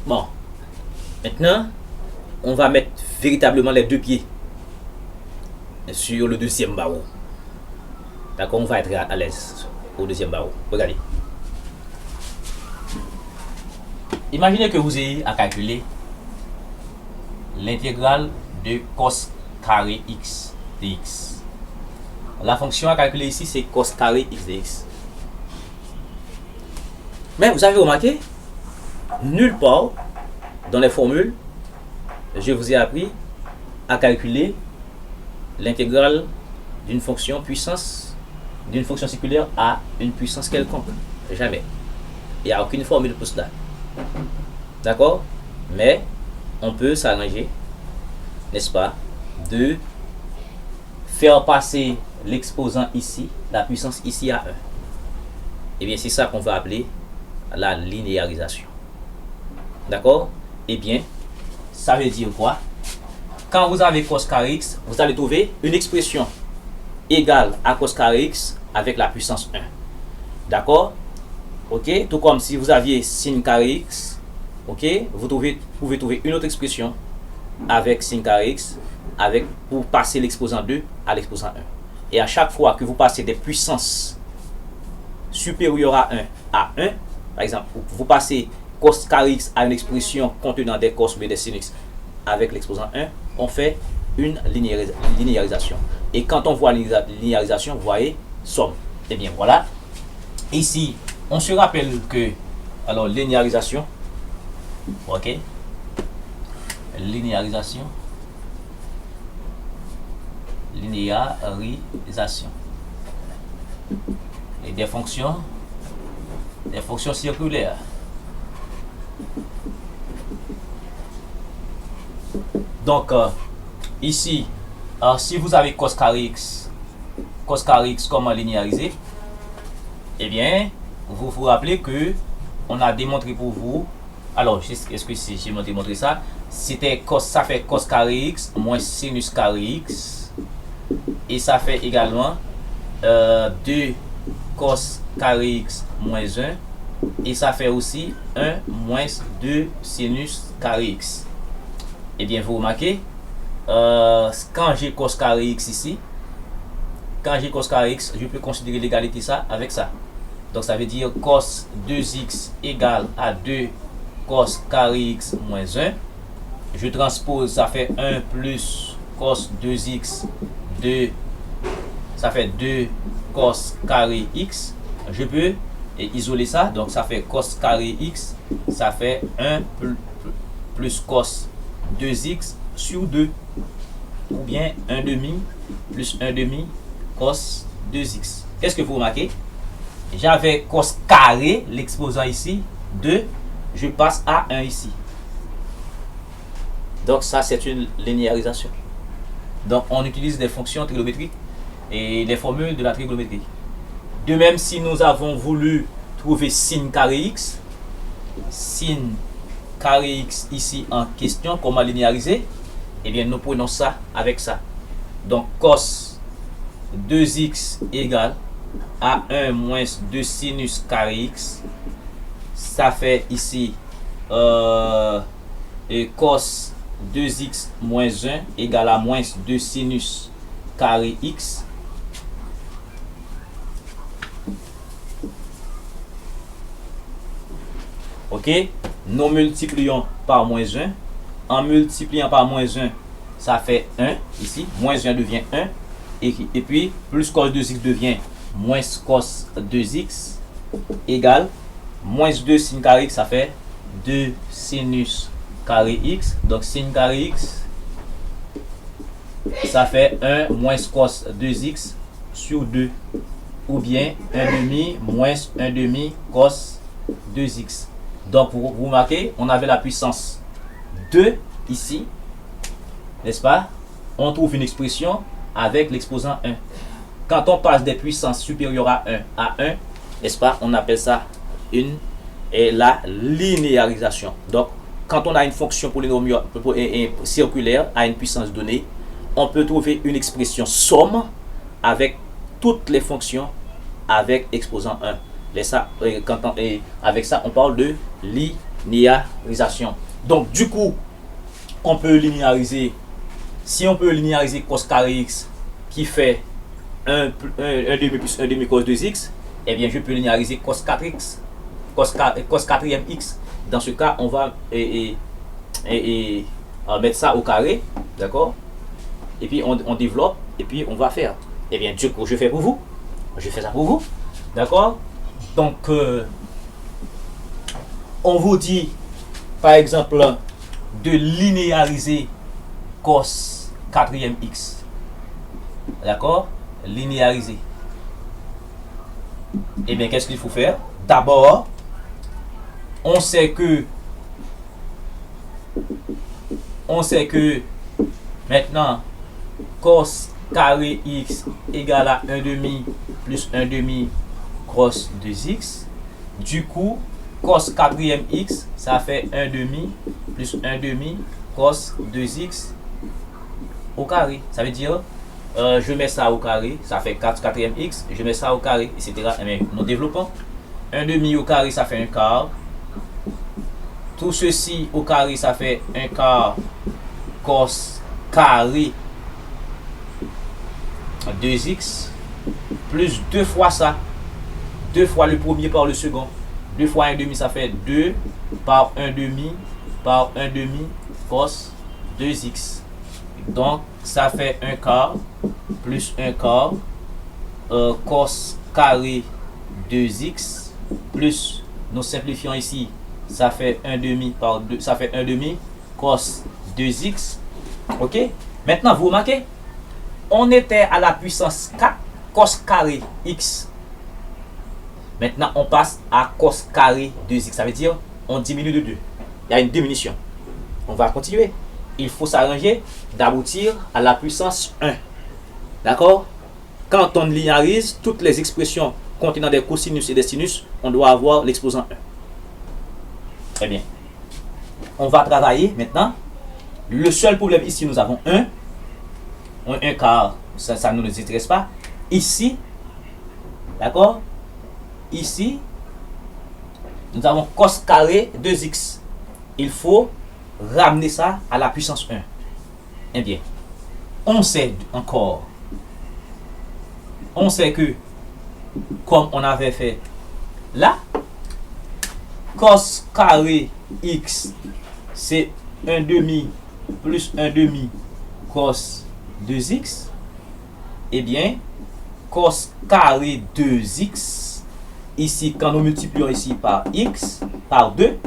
Bon, maintenant, on va mettre véritablement les deux pieds sur le deuxième barreau. D'accord, on va être à l'aise au deuxième barreau. Regardez. Imaginez que vous ayez à calculer l'intégrale de cos carré x dx. La fonction à calculer ici, c'est cos carré x dx. Mais vous avez remarqué, nulle part dans les formules, je vous ai appris à calculer l'intégrale d'une fonction puissance, d'une fonction circulaire à une puissance quelconque. Jamais. Il n'y a aucune formule pour cela. D'accord? Mais on peut s'arranger, n'est-ce pas, de faire passer l'exposant ici, la puissance ici à 1. Et bien c'est ça qu'on va appeler la linéarisation. D'accord? Et bien, ça veut dire quoi? Quand vous avez cos carré x, vous allez trouver une expression égale à cos carré x avec la puissance 1. D'accord? Ok? Tout comme si vous aviez sin carré x, ok? Vous pouvez trouver une autre expression avec sin carré x pour passer l'exposant 2 à l'exposant 1. Et à chaque fois que vous passez des puissances supérieures à 1 à 1, par exemple, vous passez cos carré x à une expression contenant des cos ou des sin x avec l'exposant 1, on fait une linéarisation. Et quand on voit linéarisation, vous voyez somme. Et bien voilà. Ici, on se rappelle que, alors linéarisation, ok, linéarisation, et des fonctions circulaires. Donc ici, si vous avez cos carré x comment linéariser, eh bien vous vous rappelez que on a démontré pour vous, alors est-ce que si j'ai démontré ça, c'était ça fait cos carré x moins sinus carré x, et ça fait également 2 cos carré x moins 1, et ça fait aussi 1 moins 2 sinus carré x. Et bien vous remarquez, quand j'ai cos carré x ici, je peux considérer l'égalité ça avec ça. Donc ça veut dire cos 2x égale à 2 cos carré x moins 1. Je transpose, ça fait 1 plus cos 2x, 2, ça fait 2 cos carré x. Je peux isoler ça, donc ça fait cos carré x, ça fait 1 plus cos 2x sur 2, ou bien 1 demi plus 1 demi cos 2x. Qu'est-ce que vous remarquez? J'avais cos carré, l'exposant ici, 2, je passe à 1 ici. Donc ça, c'est une linéarisation. Donc on utilise des fonctions trigonométriques et les formules de la trigonométrie. De même, si nous avons voulu trouver sin carré x ici en question, comment linéariser? Eh bien, nous prenons ça avec ça. Donc cos 2x égale à 1 moins 2 sinus carré x. Ça fait ici cos 2x moins 1 égale à moins 2 sinus carré x. Ok, nous multiplions par moins 1. En multipliant par moins 1, ça fait 1 ici. Moins 1 devient 1. Et puis, plus cos 2x devient moins cos 2x égale moins 2 sin carré x, ça fait 2 sinus carré x. Donc, sin carré x, ça fait 1 moins cos 2x sur 2. Ou bien 1 demi moins 1 demi cos 2x. Donc, vous remarquez, on avait la puissance 2 ici, n'est-ce pas? On trouve une expression avec l'exposant 1. Quand on passe des puissances supérieures à 1, n'est-ce pas? On appelle ça la linéarisation. Donc, quand on a une fonction polynomiale circulaire à une puissance donnée, on peut trouver une expression somme avec toutes les fonctions avec exposant 1. Avec ça, on parle de linéarisation. Donc, du coup, on peut linéariser. Si on peut linéariser cos carré x qui fait 1 demi plus 1 demi cos 2x, eh bien, je peux linéariser cos 4x, cos 4e x. Dans ce cas, on va mettre ça au carré, d'accord? Et puis, on développe, et puis on va faire. Eh bien, du coup, je fais pour vous. Je fais ça pour vous, d'accord? Donc, on vous dit, par exemple, de linéariser cos 4e x. D'accord? Linéariser. Eh bien, qu'est-ce qu'il faut faire? D'abord, on sait que maintenant, cos carré x égale à 1 demi plus 1 demi cos 2x. Du coup, cos 4e x, ça fait 1 demi plus 1 demi cos 2x au carré. Ça veut dire, je mets ça au carré, ça fait 4e x, je mets ça au carré, etc. Et bien, nous développons. 1 demi au carré, ça fait 1 quart. Tout ceci au carré, ça fait 1 quart cos carré 2x plus 2 fois ça. 2 fois le premier par le second. 2 fois 1 demi, ça fait 2 par 1 demi par 1 demi cos 2x. Donc, ça fait 1 quart plus 1 quart cos carré 2x plus, nous simplifions ici, ça fait 1 demi par 2, ça fait 1 demi cos 2x. Ok? Maintenant, vous remarquez, on était à la puissance 4 cos carré x. Maintenant, on passe à cos carré 2x. Ça veut dire, on diminue de 2. Il y a une diminution. On va continuer. Il faut s'arranger d'aboutir à la puissance 1. D'accord? Quand on linéarise toutes les expressions contenant des cosinus et des sinus, on doit avoir l'exposant 1. Très bien. On va travailler maintenant. Le seul problème ici, nous avons 1 quart. Ça ne nous intéresse pas. Ici, d'accord? Ici, nous avons cos carré 2x. Il faut ramener ça à la puissance 1. Eh bien, on sait encore. On sait que, comme on avait fait là, cos carré x, c'est 1 demi plus 1 demi cos 2x. Eh bien, cos carré 2x, ici, quand nous multiplions ici par x, par 2,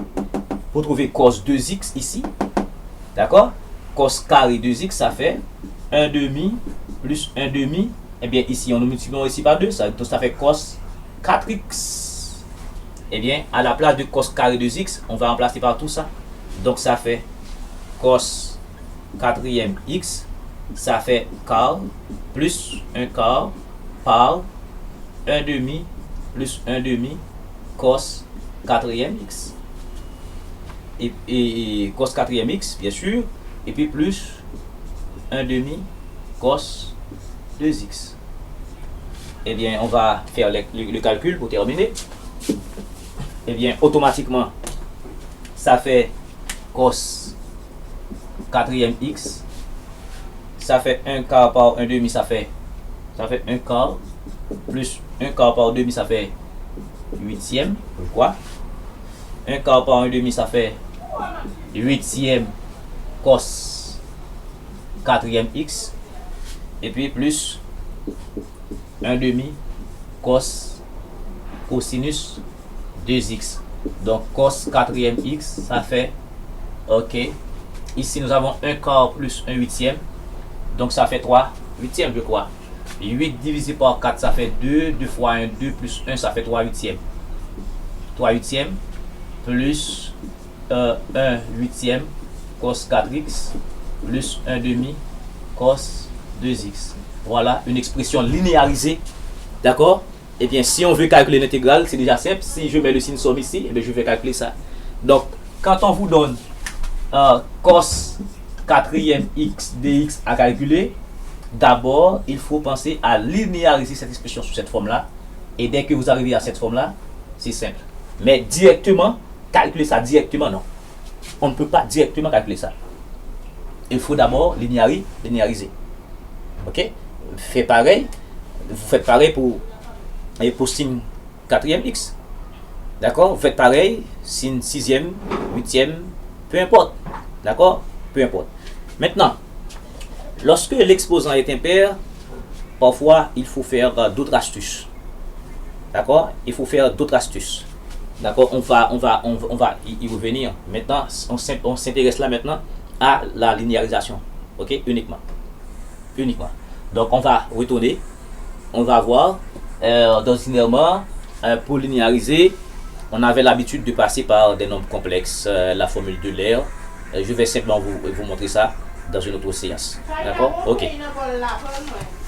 vous trouvez cos 2x ici. D'accord? Cos carré 2x, ça fait 1 demi plus 1 demi. Eh bien, ici, on nous multiplions ici par 2, ça fait cos 4x. Eh bien, à la place de cos carré 2x, on va remplacer par tout ça. Donc, ça fait cos 4e x, ça fait quart plus 1 quart par 1 demi plus 1 demi cos 4e x. Et cos 4e x, bien sûr, et puis plus 1 demi cos 2x. Eh bien, on va faire le calcul pour terminer. Eh bien, automatiquement, ça fait cos 4e x, ça fait 1 quart par 1 demi, ça fait 1 quart, plus 1 quart par 1 demi, ça fait 8e, je crois. 1 quart par 1 demi, ça fait 8e cos 4e x, et puis plus 1 demi cos cosinus 2x. Donc cos 4e x, ça fait, ok, ici nous avons 1 quart plus 1 huitième, donc ça fait 3 huitièmes, je crois. 8 divisé par 4, ça fait 2, 2 fois 1, 2 plus 1, ça fait 3 huitièmes. 3 huitièmes plus 1 huitième cos 4x plus 1 demi cos 2x. Voilà une expression linéarisée. D'accord? Eh bien, si on veut calculer l'intégrale, c'est déjà simple. Si je mets le signe somme ici, eh bien, je vais calculer ça. Donc, quand on vous donne cos 4e x dx à calculer, d'abord, il faut penser à linéariser cette expression sous cette forme-là. Et dès que vous arrivez à cette forme-là, c'est simple. Mais directement, calculer ça directement, non. On ne peut pas directement calculer ça. Il faut d'abord linéariser. Ok? Vous faites pareil pour signe 4e x. D'accord? Vous faites pareil, signe 6e, 8e, peu importe. D'accord? Peu importe. Maintenant, lorsque l'exposant est impair, parfois il faut faire d'autres astuces. D'accord? Il faut faire d'autres astuces. D'accord? On va y revenir. Maintenant, on s'intéresse là maintenant à la linéarisation. Ok? Uniquement. Donc on va retourner. On va voir ordinairement pour linéariser, on avait l'habitude de passer par des nombres complexes, la formule de l'air. Je vais simplement vous montrer ça dans une autre séance. D'accord? Ok.